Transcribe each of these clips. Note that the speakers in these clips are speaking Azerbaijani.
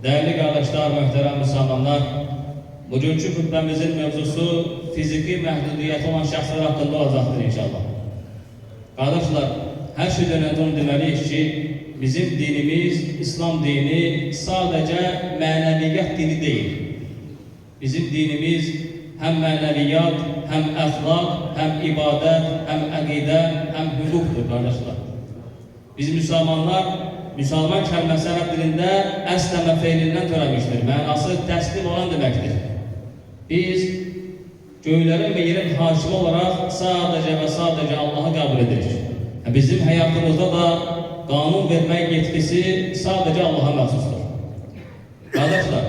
Değerli kardeşler, muhterem Müslümanlar, bugünkü hutbemizin mevzusu fiziki məhdudiyeti olan şəxslər haqqında olacaktır inşallah. Kardeşler, her şeyden önce onu demeliyik ki, bizim dinimiz, İslam dini sadece mənəviyyat dini değil. Bizim dinimiz hem mənəviyyat, hem əxlaq, hem ibadet, hem əqidə, hem hüquqdur kardeşler. Biz Müslümanlar, Müslüman kəlməsi ərəb dilində əsləmə feilindən törəmişdir. Mənası təslim olan deməkdir. Biz göylərin ve yerin hakimi olarak sadece Allah'ı kabul ederiz. Bizim hayatımızda da kanun vermək yetkisi sadece Allah'a məxsusdur. Kardeşler,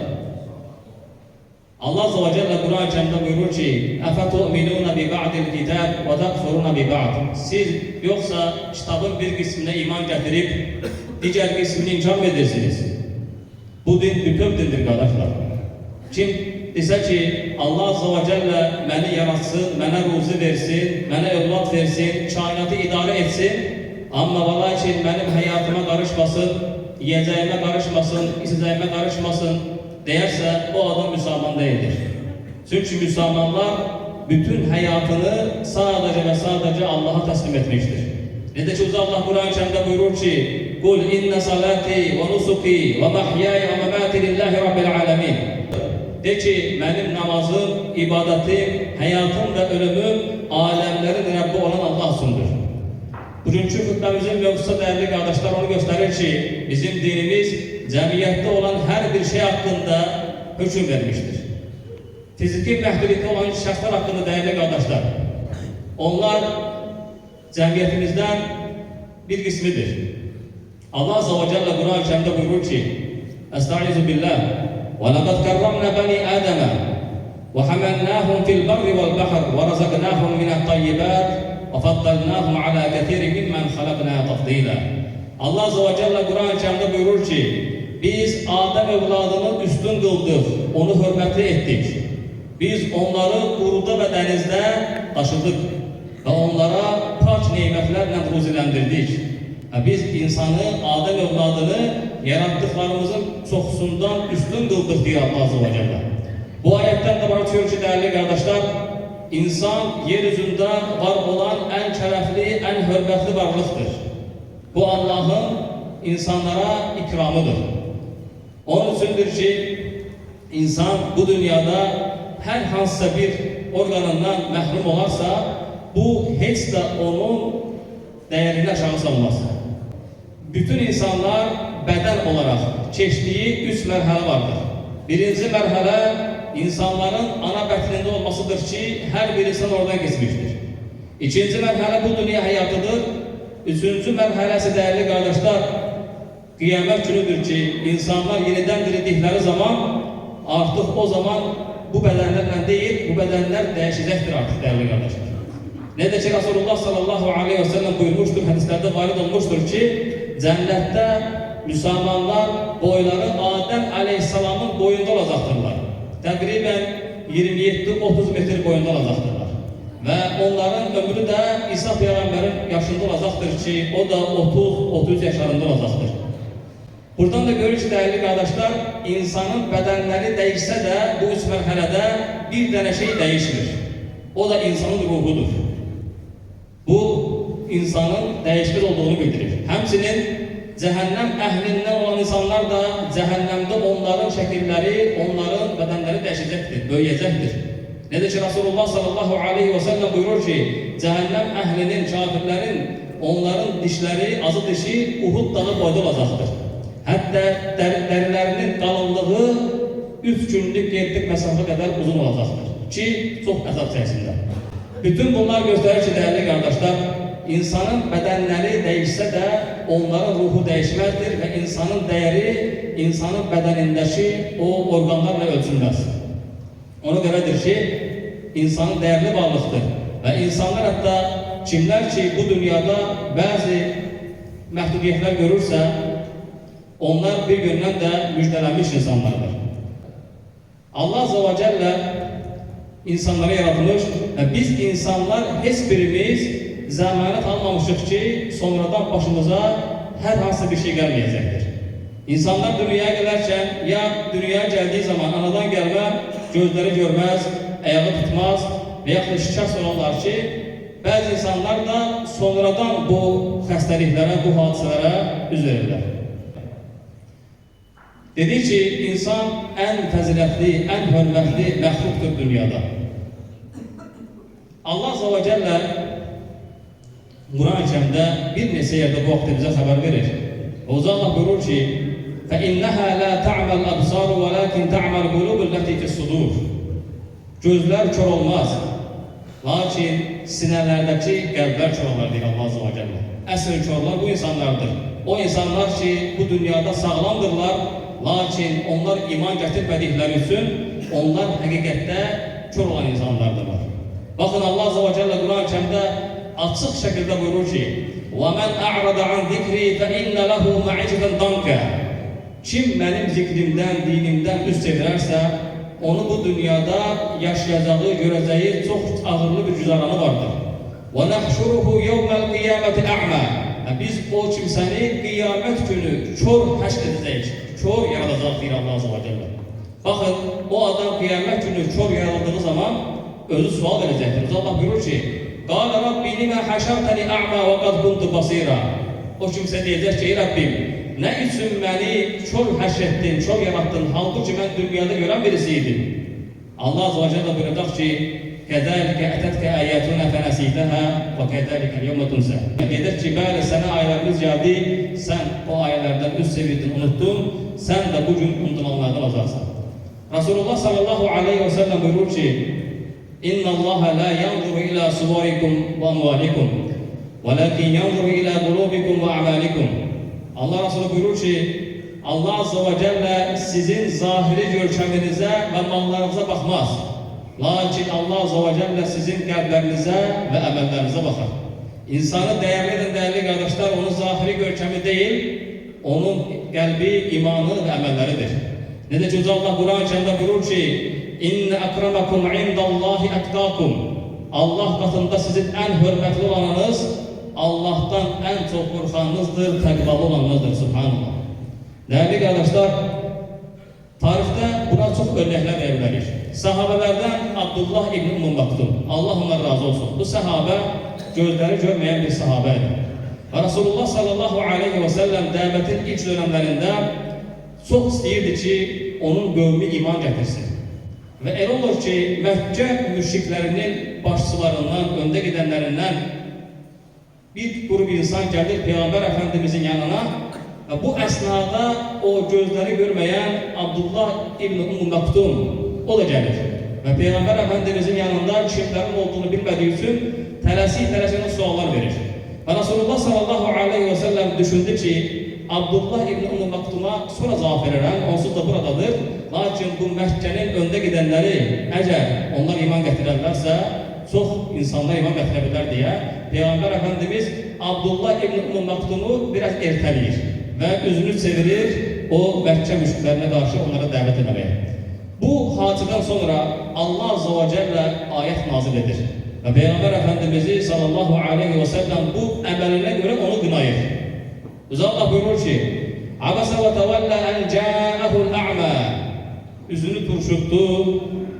Allah Azze ve Celle Kur'an-ı Kerim'de buyurur ki: "Efetu'minûne bi ba'dil kitab ve tekfurûne bi ba'd." Siz yoksa kitabın bir kısmına iman getirip diğer kısmını inkar edersiniz. Bu din bütün dindir kardeşler. Kim desə ki, Allah Azze ve Celle beni yaratsın, bana ruzi versin, bana evlat versin, kainatı idare etsin, ama valla için benim hayatıma karışmasın, yiyeceğime karışmasın, içeceğime karışmasın deyərsə, o adam Müslüman değildir. Çünkü Müslümanlar bütün hayatını sadece Allah'a teslim etmiştir. Ne de ki Allah Kur'an-ı Kerim'de buyurur ki: "Kul inne salati ve nusuki ve mahyaya ve mamati lillahi rabbil alamin." De ki, benim namazım, ibadetim, hayatım ve ölümüm alemlerin Rabbi olan Allah'sındır. Bugünkü hutbemizin mevzusu değerli kardeşler onu gösterir ki, bizim dinimiz cemiyette olan her bir şey hakkında hüküm vermiştir. Fiziki məhdudiyeti olan şəxslər hakkında değerli kardeşler, onlar cemiyetimizden bir kısmıdır. Allah Azze ve Celle Kur'an-ı Kerim'de buyurur ki: "Estaizu billah. وَلَقَدْ كَرَّمْنَا بَنِي آدَمَ وَحَمَلْنَاهُمْ فِي الْبَرِّ وَالْبَحْرِ وَرَزَقْنَاهُم مِنَ الطَّيِّبَاتِ وَفَضَّلْنَاهُمْ عَلَى كَثِيرٍ مِّمَّنْ خَلَقْنَا تَفْضِيلًا." Allah Azze ve Celle Kur'an-ı Kerim'de buyurur ki: "Biz Adem evladını üstün kıldık, onu hürmetli ettik. Biz onları quruda ve denizde taşıdık ve onlara pak nimetlerle ruzilendirdik." Biz insanı, Adem evladını yarattıklarımızın çoxusundan üstün kıldık diyor Allah Azze ve Celle. Bu ayetten de bakıyor ki değerli kardeşler, insan yeryüzünde var olan en şerefli, en hürmetli varlıktır. Bu Allah'ın insanlara ikramıdır. Onun içindir ki insan bu dünyada her hansısa bir organından məhrum olarsa, bu hiç de onun değerini aşağı salmaz. Bütün insanlar beden olarak geçtiği 3 mərhələ vardır. Birinci mərhələ insanların ana bətnində olmasıdır ki, her bir insan oradan geçmiştir. İkinci mərhələ bu dünya hayatıdır. Üçüncü mərhələsi değerli kardeşler, kıyamet günüdür ki, insanlar yeniden dirildikleri zaman artık o zaman bu bedenlerle değil, bu bedenler değişecektir artık değerli kardeşler. Ne de ki Resulullah sallallahu aleyhi ve sellem buyurmuştur, hadislerde varid olmuştur ki, cennette Müslümanlar boyları Adem aleyhisselamın boyunda olacaktırlar. Təqribən 27-30 metr boyunda olacaktırlar. Ve onların ömrü de İsa Peygamber'in yaşında olacaktır ki, o da 30-30 yaşlarında olacaktır. Buradan da görürüz ki değerli kardeşler, insanın bedenleri değişse de bu 3 mərhələdə bir tane şey değişmir. O da insanın ruhudur. Bu insanın değişmez olduğunu bildirir. Hemsinin cehennem ehlinden olan insanlar da cehennemde onların şekilleri, onların bedenleri değişecektir, böyüyecektir. Ne de ki Resulullah sallallahu aleyhi ve sellem buyurur ki, cehennem ehlinin, kafirlerin, onların dişleri, azı dişi Uhud dağı boyda olacaktır. Hatta derilerinin kalınlığı 3 günlük yerlik mesafe kadar uzun olacaktır. Ki çok azap içerisinde. Bütün bunlar gösterir ki değerli kardeşler, insanın bedenleri değişse de onların ruhu değişmezdir ve insanın değeri insanın bedenindeki o organlarla ölçülmez. Ona göredir ki insanın değerli varlıktır ve insanlar hatta kimler ki bu dünyada bazı məhdudiyetler görürse onlar bir gündən də müjdelenmiş insanlardır. Allah Azze ve Celle insanları yaratmış ve biz insanlar hiç birimiz zəmanət almamışıq ki, sonradan başımıza her hansı bir şey gelmeyecektir. İnsanlar dünyaya gələrkən, ya dünyaya gəldiyi zaman anadan gəlmə gözləri görməz, ayağı tutmaz və yaxud da şikəst olanlar ki, bəzi insanlar da sonradan bu xəstəliklərə, bu hadisələrə üz verirlər. Dedik ki, insan ən fəzilətli, ən hörmətli məxluqdur dünyada. Allah Azze ve Celle Quran-ı Kərimdə bir neçə yerdə bu vaxtda bizə xəbər verir. O Allah buyurur ki, فَإِنَّهَا لَا تَعْمَى الْأَبْصَارُ وَلَكِنْ تَعْمَى الْقُلُوبُ الَّتِي فِي الصُّدُورِ. Gözlər kör olmaz, lakin sinələrdəki qəlblər kör olar deyir Allah Azze ve Celle. Əsl körlər bu insanlardır. O insanlar ki, bu dünyada sağlamdırlar, lakin onlar iman gətirmədikləri üçün onlar həqiqətdə kör olan insanlardırlar. Bakın Allah Azze ve Celle Quran-ı Kərimdə açıq şəkildə buyurur ki, وَمَنْ أَعْرَضَ عَنْ ذِكْرِي فَإِنَّ لَهُ مَعِجْدًا ضَنْكَ. Kim mənim zikrimdən, dinimdən üz çevirərsə, onu bu dünyada yaşayacağı, görəcəyi çox ağırlı bir güzaranı vardır. وَنَحْشُرُهُ يَوْمَ الْقِيَامَةِ أَعْمَى. Biz o kimsəni qiyamət günü kör həşr edəcəyik, kör yaradacaq deyir Allah Azze ve Celle. Bakın, o adam qiyamət günü kör yaradıldığı zaman özü sual verəcəkdir. Allah buyurur ki, قَالَ رَبِّ لِمَا حَشَرْتَنِ أَعْمَى وَقَدْ كُنْتُ بَصِيرًا. O kimsə deyəcək ki, ey Rabbim, nə üçün məni kör həşr etdin, kör yarattın, halbuki mən dünyada görən birisiydim. Allah Azze ve Celle buyuracaq ki, كَذَلِكَ أَتَتْكَ آيَاتُنَا فَنَسِيتَهَا وَكَذَلِكَ الْيَوْمَ تُنْسَى. Deyəcək ki, bəli, sənə ayələrimiz gəldi, sən o ayələrdən üz çevirdin, unuttun, sən də bugün unutulanlardan olacaqsan. Resulullah sallallahu aleyhi ve sellem buyurur ki, إِنَّ اللّٰهَ لَا يَنْظُرُ إِلَى صُوَرِكُمْ وَأَمْوَالِكُمْ وَلَكِنْ يَنْظُرُ إِلَى قُلُوبِكُمْ وَأَعْمَالِكُمْ. Allah Resulü buyurur ki, Allah Azze ve Celle sizin zahiri görkəminizə və mallarınıza baxmaz. Lakin Allah Azze ve Celle sizin qəlblərinizə və əməllərinizə baxar. İnsanı dəyərli edən dəyərli qardaşlar, onun zahiri görkəmi deyil, onun qəlbi, imanı və əməlləridir. Necə ki, Allah Quran-ı Kərimdə buyurur ki, İnne akramakum indallahi atqakum. Allah katında sizin en hürmetli olanınız, Allah'tan en çok korkanınızdır, təqvalı olanınızdır. Subhanallah. Değerli kardeşler, tarihte buna çok örnekler verilir. Sahabelerden Abdullah İbn Maktum, Allah ondan razı olsun. Bu sahabe gözleri görmeyen bir sahabeydi. Ve Resulullah sallallahu aleyhi ve sellem davetin ilk dönemlerinde çok istəyirdi ki, onun qövmi iman getirsin. Ve el olur ki, Məkkə müşriklərinin başçılarından, önde gidenlerinden bir grup insan gelir Peygamber Efendimizin yanına ve bu esnada o gözleri görmeyen Abdullah İbn Maktum o da gelir. Ve Peygamber Efendimizin yanında kimlerin olduğunu bilmediği için tələsik suallar verir. Ve Resulullah sallallahu aleyhi ve sellem düşündü ki, Abdullah İbn Maktum'a sonra cevap verirəm, onsuz da buradadır. Lakin bu Məkkənin önde gidenleri, eğer onlar iman gətirərlərsə, çox insanlar iman gətirə bilər deyə Peygamber Efendimiz Abdullah İbn Maktum'u biraz erteləyir ve üzünü çevirir o Məkkə müşriklərine karşı onlara dəvət etməyə. Bu hadiseden sonra Allah Azze ve Celle ayet nazil edir. Ve Peygamber Efendimiz'i sallallahu aleyhi ve sellem bu əməlinə göre onu qınayır. Allah buyurur ki, Abasa ve tevalla en ca'ahul a'ma. Üzünü turşuttu,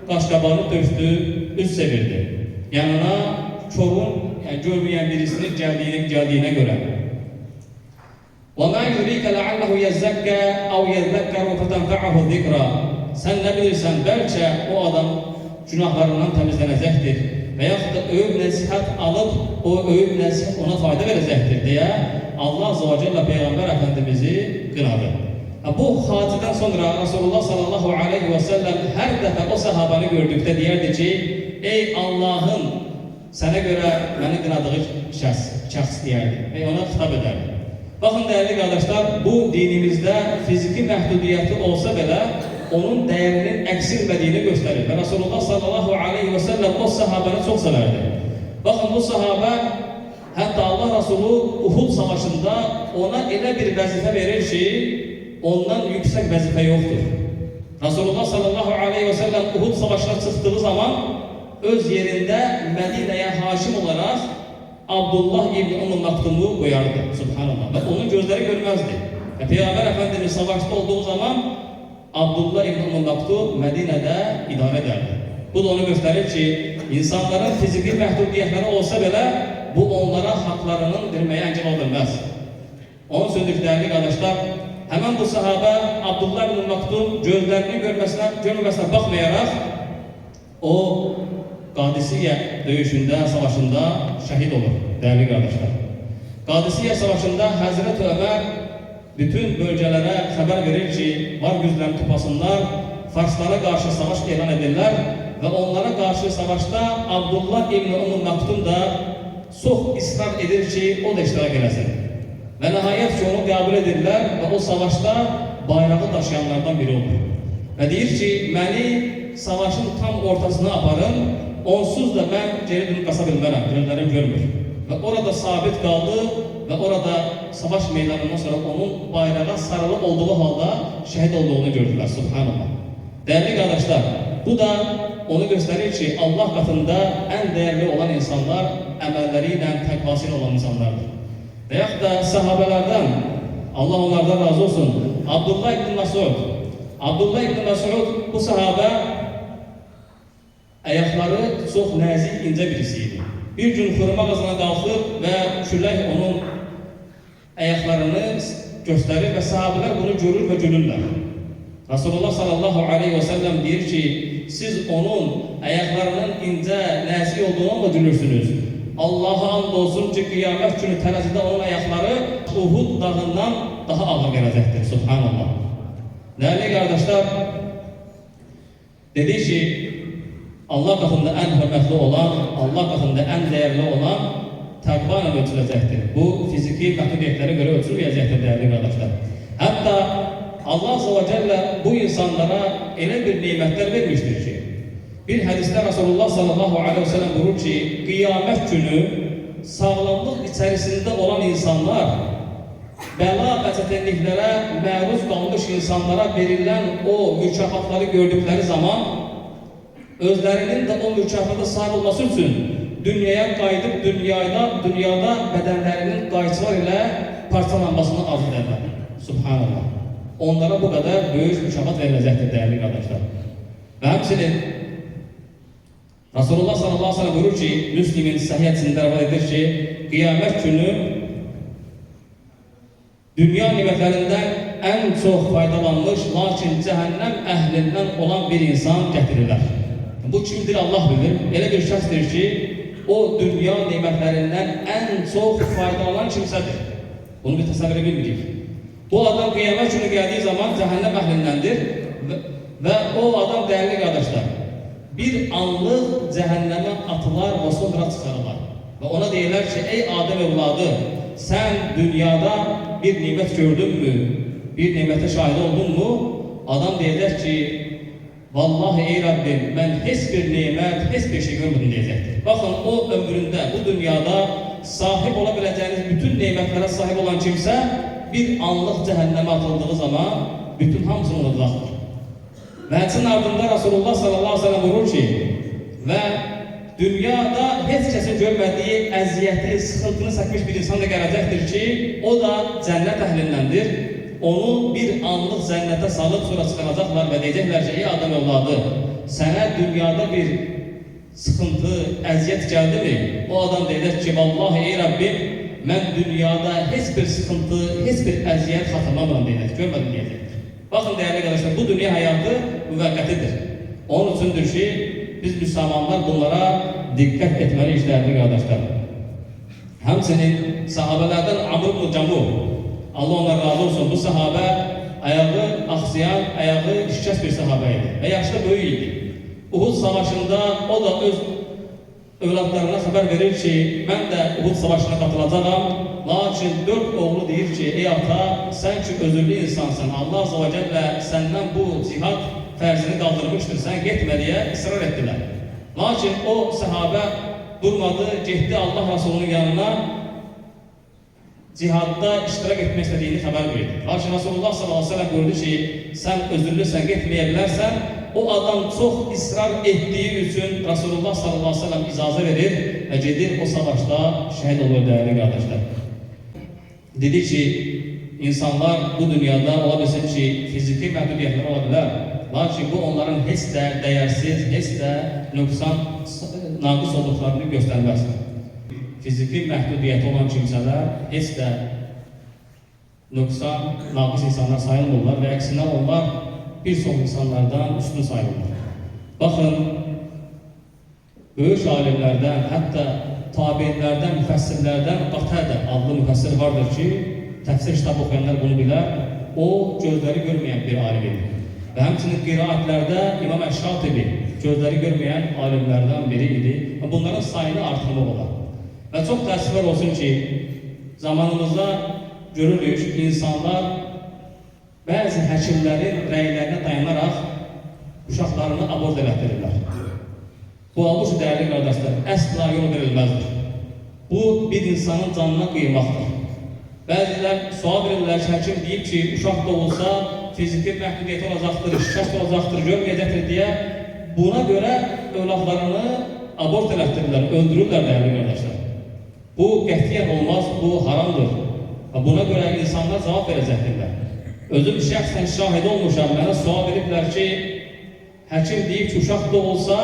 qaşqabağını tökdü, üz çevirdi. Yanına körün, yani görmeyen birisinin geldiğine göre. وَمَا يُرِيكَ لَعَلَّهُ يَزَّكَّى اَوْ يَذَّكَّرُ فَتَنْفَعَهُ الذِّكْرَى. Sen ne bilirsen belki o adam günahlarından temizlenecektir. Veyahut da övüp nasihat alıp o övüp nasihat ona fayda verecektir diye Allah Azze ve Celle Peygamber Efendimiz'i kınadı. Bu hadiseden sonra Resulullah sallallahu aleyhi ve sellem her defa o sahabanı gördükte diyerdi ki, ey Allah'ın sana göre beni kınadığı şahs diyerdi ve ona hitap ederdi. Bakın değerli kardeşler, bu dinimizde fiziki məhdudiyyəti olsa bile onun değerinin eksilmediğini gösterir. Ve Resulullah sallallahu aleyhi ve sellem o sahabanı çok severdi. Bakın bu sahabe, hatta Allah Resulü Uhud savaşında ona elə bir vəzifə verir ki, ondan yüksek vəzifə yoktur. Resulullah sallallahu aleyhi ve sellem Uhud savaşına çıktığı zaman öz yerinde Medine'ye hakim olarak Abdullah İbn Maktum'u koyardı. Subhanallah. Ve onun gözleri görmezdi. Ve Peygamber Efendimiz savaşta olduğu zaman Abdullah İbn Maktum Medine'de idare ederdi. Bu da onu gösterir ki insanların fiziki məhdudiyyətləri olsa belə bu onlara haklarının verməyə engel olmaz. Onun söndür değerli kardeşler, hemen bu sahabe Abdullah ibn Maktum gözlerini görmemesine bakmayarak o Kadisiye döyüşünde, savaşında şehit olur değerli kardeşler. Kadisiye savaşında Hazreti Ömer bütün bölgelere haber verir ki var güzlerini toplasınlar, Farslara karşı savaş elan edirler ve onlara karşı savaşta Abdullah ibn Maktum da çok ısrar edir ki o da iştirak eləsin. Ve nihayet ki onu kabul edirler ve o savaşta bayrağı taşıyanlardan biri olur. Ve deyir ki beni savaşın tam ortasına aparın, onsuz da ben geri dönüp kasa bilmərəm, gözlerim görmür. Ve orada sabit kaldı ve orada savaş meydanından sonra onun bayrağa sarılı olduğu halde şehit olduğunu gördüler. Subhanallah. Değerli kardeşler, bu da onu gösterir ki Allah katında en değerli olan insanlar emelleriyle tekvasıyla olan insanlardır. Veyahut da sahabelerden, Allah onlardan razı olsun, Abdullah ibn Mas'ud. Abdullah ibn Mas'ud bu sahabe ayakları çok nazik, ince birisiydi. Bir gün hurma ağzına kalkıp ve külək onun ayaklarını gösterir ve sahabeler bunu görür ve gülürler. Resulullah sallallahu aleyhi ve sellem deyir ki, siz onun ayaklarının ince, nazik olduğuna mı gülürsünüz? Allah'a and olsun ki kıyamet günü terazide onun ayakları Uhud dağından daha ağır gelecektir. Subhanallah. Değerli kardeşler, dedi ki Allah katında en hürmetli olan, Allah katında en değerli olan takva ile ölçülecektir. Bu fiziki mahdudiyetlere göre ölçülmeyecektir değerli kardeşler. Hatta Allah Azze ve Celle bu insanlara öyle bir nimetler vermiştir ki bir hadiste Resulullah sallallahu aleyhi ve sellem buyurur ki kıyamet günü sağlamlık içerisinde olan insanlar bela ve çetinliklere maruz kalmış insanlara verilen o mükafatları gördükleri zaman özlerinin de o mükafata sahip olması için dünyaya kaydıp dünyada bedenlerinin kayıtlar ile parçalanmasını arzu ederler. Subhanallah. Onlara bu kadar büyük mükafat verilecektir değerli kardeşler. Ve hepsinin Resulullah sallallahu aleyhi ve sellem buyurur ki Müslim'in sahihiyetinde rivayet edir ki kıyamet günü dünya nimetlerinden en çok faydalanmış lakin cehennem ehlinden olan bir insan getirirler. Bu kimdir Allah bilir. Öyle bir şahsdır ki o dünya nimetlerinden en çok faydalanan kimsedir. Bunu bir tasavvur edebiliriz. Bu adam kıyamet günü geldiği zaman cehennem ehlindendir ve o adam değerli kardeşler bir anlık cehenneme atılar ve sonra çıkarırlar. Ve ona deyirler ki ey Adem evladı sen dünyada bir nimet gördün mü? Bir nimete şahit oldun mu? Adam diyecek ki vallahi ey Rabbim ben hiçbir nimet, hiçbir şey görmedim diyecektir. Bakın o ömründe bu dünyada sahip olabileceğiniz bütün nimetlere sahip olan kimse bir anlık cehenneme atıldığı zaman bütün hamısını unutacaktır. Ve hetin ardında Resulullah sallallahu aleyhi ve sellem buyurur ki ve dünyada hiç kesin görmediği eziyeti, sıkıntını çekmiş bir insan da gelecektir ki o da cennet ehlindendir. Onu bir anlık cennete salıp sonra çıkaracaklar ve diyecekler ki ey adam evladı sana dünyada bir sıkıntı, eziyet geldi mi? O adam diyecek ki vallahi ey Rabbim ben dünyada hiçbir sıkıntı, hiçbir eziyet hatırlamam diyecek, görmedim diyecektir. Bakın değerli arkadaşlar bu dünya hayatı müvekkatidir. Onun içindir ki biz Müslümanlar bunlara dikkat etmeliyiz değerli kardeşler. Hemsinin sahabelerden Amr ibn Camu, Allah onlara razı olsun, bu sahabe ayağı aksayan, ayağı şişes bir sahabeydi ve yaşta böyüydü. Uhud savaşında o da öz evlatlarına haber verir ki ben de Uhud savaşına katılacağım. Lakin 4 oğlu deyir ki ey ata sen ki özürlü insansın. Allah Azze ve Celle senden bu cihat ferzini kaldırmıştır. Sen gitme diye ısrar ettiler. Lakin o sahabe durmadı, gitti Allah Resulü'nün yanına cihatta iştirak etmek istediğini haber verdi. Lakin Resulullah sallallahu aleyhi ve sellem gördü ki sen özürlüsen gitmeyebilirsen o adam çok ısrar ettiği için Resulullah sallallahu aleyhi ve sellem icazə verir ve gedir o savaşta şehit olur değerli kardeşler. Dedi ki insanlar bu dünyada ola bilsin ki, fiziki məhdudiyyətlər ola bilər. Lakin bu onların heç də dəyərsiz, heç də naqis olduqlarını göstərməz. Fiziki məhdudiyyəti olan kimsələr heç də naqis insanlar sayılmırlar və əksinə onlar bir çox insanlardan üstün sayılırlar. Baxın, böyük alimlərdən, hətta tabeinlərdən, müfəssirlərdən Qatədə adlı müfəssir vardır ki, təfsir kitabı oxuyanlar bunu bilər, o gözləri görməyən bir alim idi. Və həmçinin qiraətlərdə İmam Əş-Şatibi gözləri görməyən alimlərdən biri idi. Bunların sayını artırmaq olar. Və çox təəssüflər olsun ki, zamanımızda görürük, insanlar bəzi həkimlərin rəylərinə dayanaraq uşaqlarını abort elətdirirlər. Bu halbuki dəyərli qardaşlar, əsla yol verilməzdir. Bu, bir insanın canına qıymaqdır. Bəzilər sual verirlər ki, həkim deyib ki, uşaq da olsa fiziki məhdudiyyəti olacaqdır, şikəst olacaqdır, görməyəcəkdir deyə buna görə övladlarını abort elətdirirlər, öldürürlər dəyərli qardaşlar. Bu qətiyyən olmaz, bu haramdır. Buna görə insanlar cavab verəcəkdirlər. Özüm şəxsən şahid olmuşam, mənə sual veriblər ki, həkim deyib ki, uşaq da olsa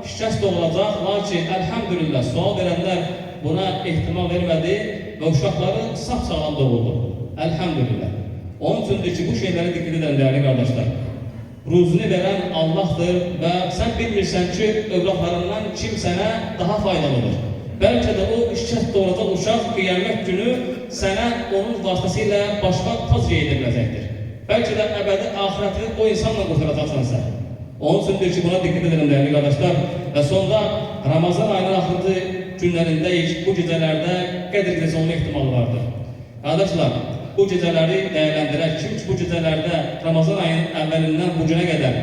şikəst olacaq, lakin əlhəmdülillah sual verənlər buna ehtimal vermədi və uşaqları sağ-sağlam doğuldu. Əlhəmdülillah. Onun üçündür ki, bu şeyləri diqqət edən dəyərli qardaşlar, ruzunu verən Allahdır və sən bilmirsən ki, övladlarından kim sənə daha faydalıdır. Bəlkə də o şikəst olacaq uşaq qiyamət günü sənə onun vasitəsilə başqa tac yedirəcəkdir. Bəlkə də əbədi axirəti o insanla qurtaracaqsan sən. Onun üçündür ki, buna diqqət edelim dəyərli qardaşlar. Və sonra Ramazan ayının axırıncı günlərindəyik, bu gecələrdə Qədr gecəsi olma ehtimalı vardır. Qardaşlar, bu gecələri dəyərləndirək. Kim ki, bu gecələrdə Ramazan ayının əvvəlindən bu günə qədər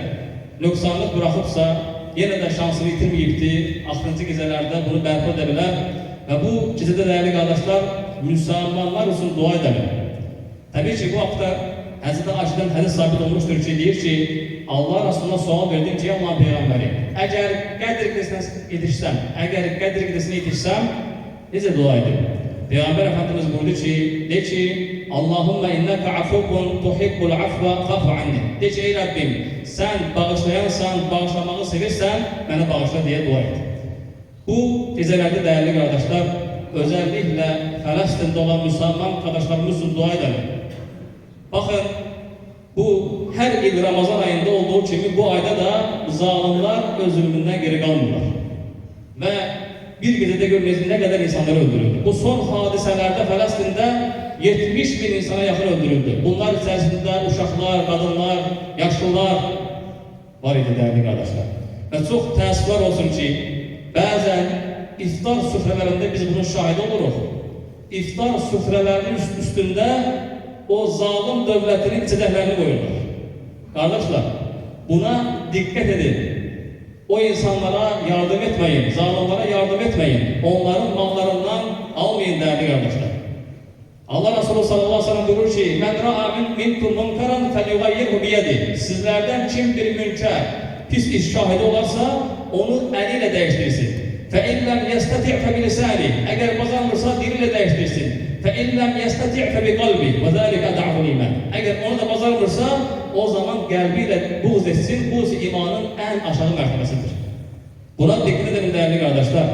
nöqsanlıq buraxıbsa, yenə də şansını itirməyibdir, axırıncı gecələrdə bunu bərpa edə bilər və bu gecədə dəyərli qardaşlar, müsəlmanlar üçün dua edəlim. Təbii ki, bu haqda Həzrət Ayşədən hədis sabit olmuşdur ki, deyir ki, Allah Rasuluna sual verdim ki, Allah'ın Peyğəmbəri, əgər Qədr gecəsinə yetişsəm, necə dua edim? Peyğəmbər Efendimiz buyurdu ki, de ki, Allahümme inneke afukun tuhibbul afva fa'fu anni. De ki, ey Rabbim, sən bağışlayansan, bağışlamağı sevirsən, mənə bağışla deyə dua et. Bu gecələrdə dəyərli qardaşlar, özəlliklə Fələstində olan müsəlman qardaşlarımız üçün dua edelim. Baxın, bu hər il Ramazan ayında olduğu kimi bu ayda da zalimlər öz zulmündən geri qalmırlar. Və bir gecədə görməyəcək nə qədər insanları öldürüldü. Bu son hadisələrdə Fələstində 70 bin insana yaxın öldürüldü. Bunlar içərisində uşaqlar, qadınlar, yaşlılar var idi dəyərli qardaşlar. Və çox təəssüflər olsun ki, bəzən iftar süfrələrində biz bunun şahidi oluruq. İftar süfrələrinin üstündə o zalim dövlətinin çədəklərini qoyurlar. Qardaşlar, buna diqqət edin. O insanlara yardım etməyin, zalimlara yardım etməyin. Onların mallarından almayın dəyərli qardaşlar. Allah Resulü sallallahu aleyhi ve sellem buyurur ki, "Men ra'a minkum munkaran felyughayyirhu biyadi." Sizlərdən kim bir münkər, pis iş şahidi olarsa, onu əliyle dəyişdirsin. Fe in lem yestati' fe bilisani. Əgər bacarmırsa diliyle dəyişdirsin. Fe in lem yestati' fe bi qalbi. Ve zalika da'ful iman. Əgər onu da bacarmırsa, o zaman qəlbiyle buğz etsin. Bu imanın ən aşağı mərtəbəsidir. Buna diqqət edin dəyərli qardaşlar.